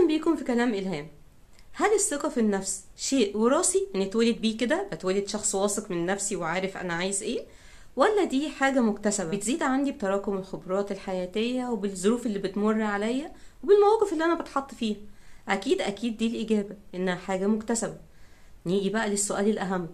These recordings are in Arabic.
أهلا بيكم في كلام إلهام. هل الثقة في النفس شيء وراثي نتولد بيه كده، بتولد شخص واثق من نفسي وعارف أنا عايز إيه، ولا دي حاجة مكتسبة بتزيد عندي بتراكم الخبرات الحياتية وبالظروف اللي بتمر عليا وبالمواقف اللي أنا بتحط فيها؟ أكيد دي الإجابة إنها حاجة مكتسبة. نيجي بقى للسؤال الأهم،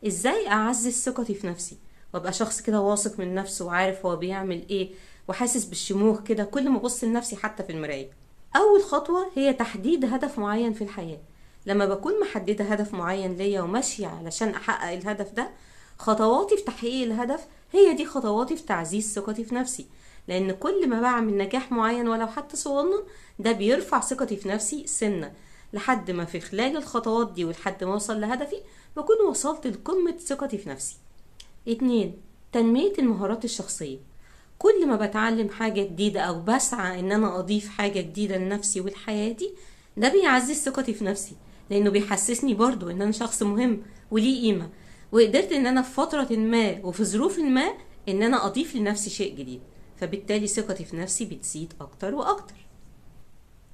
إزاي أعزز ثقتي في نفسي وأبقى شخص كده واثق من نفسه وعارف هو بيعمل إيه وحاسس بالشموخ كده كل ما أبص لنفسي حتى في المراية؟ أول خطوة هي تحديد هدف معين في الحياة. لما بكون محددة هدف معين ليا وماشية علشان أحقق الهدف ده، خطواتي في تحقيق الهدف هي دي خطواتي في تعزيز ثقتي في نفسي، لأن كل ما بعمل نجاح معين ولو حتى صغنن ده بيرفع ثقتي في نفسي سنة، لحد ما في خلال الخطوات دي ولحد ما أوصل لهدفي بكون وصلت لقمة ثقتي في نفسي. 2. تنمية المهارات الشخصية. كل ما بتعلم حاجة جديدة أو بسعى إن أنا أضيف حاجة جديدة لنفسي ولحياتي، ده بيعزز ثقتي في نفسي، لأنه بيحسسني برضو إن أنا شخص مهم وليه قيمة، وقدرت إن أنا في فترة ما وفي ظروف ما إن أنا أضيف لنفسي شيء جديد، فبالتالي ثقتي في نفسي بتزيد أكتر وأكتر.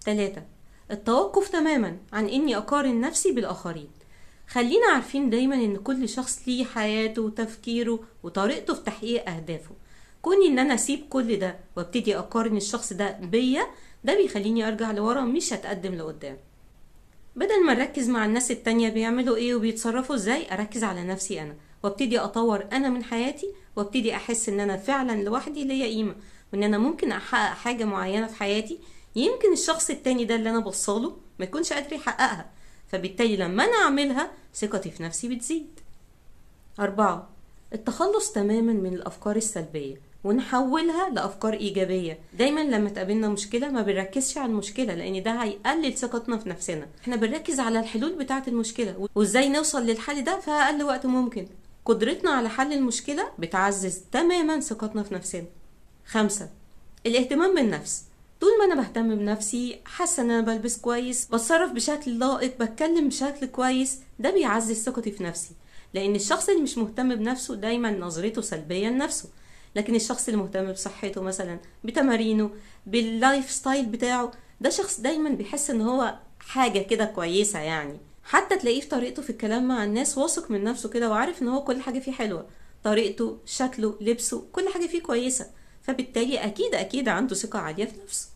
3. التوقف تماما عن إني أقارن نفسي بالآخرين. خلينا عارفين دايما إن كل شخص ليه حياته وتفكيره وطريقته في تحقيق أهدافه. كوني إن أنا أسيب كل ده وابتدي أقارن الشخص ده بيا، ده بيخليني أرجع لورا مش هتقدم لقدام. بدل ما نركز مع الناس التانية بيعملوا ايه وبيتصرفوا ازاي، اركز على نفسي انا وابتدي اطور انا من حياتي، وابتدي احس ان انا فعلا لوحدي ليا قيمة، وان انا ممكن احقق حاجة معينة في حياتي يمكن الشخص التاني ده اللي انا بصاله ما يكونش قادر يحققها، فبالتالي لما انا اعملها ثقتي في نفسي بتزيد. 4. التخلص تماما من الافكار السلبية ونحولها لافكار ايجابيه. دايما لما تقابلنا مشكله ما بنركزش على المشكله، لان ده هيقلل ثقتنا في نفسنا، احنا بنركز على الحلول بتاعه المشكله وازاي نوصل للحل ده في اقل وقت ممكن. قدرتنا على حل المشكله بتعزز تماما ثقتنا في نفسنا. 5. الاهتمام بالنفس. طول ما انا بهتم بنفسي، حاسه ان انا بلبس كويس، بتصرف بشكل لائق، بتكلم بشكل كويس، ده بيعزز ثقتي في نفسي، لان الشخص اللي مش مهتم بنفسه دايما نظرته سلبيه لنفسه، لكن الشخص اللي مهتم بصحته مثلا، بتمارينه، باللايف ستايل بتاعه، ده شخص دايما بيحس ان هو حاجة كده كويسة، يعني حتى تلاقيه في طريقته في الكلام مع الناس واثق من نفسه كده وعارف ان هو كل حاجة فيه حلوة، طريقته، شكله، لبسه، كل حاجة فيه كويسة، فبالتالي اكيد عنده ثقة عالية في نفسه.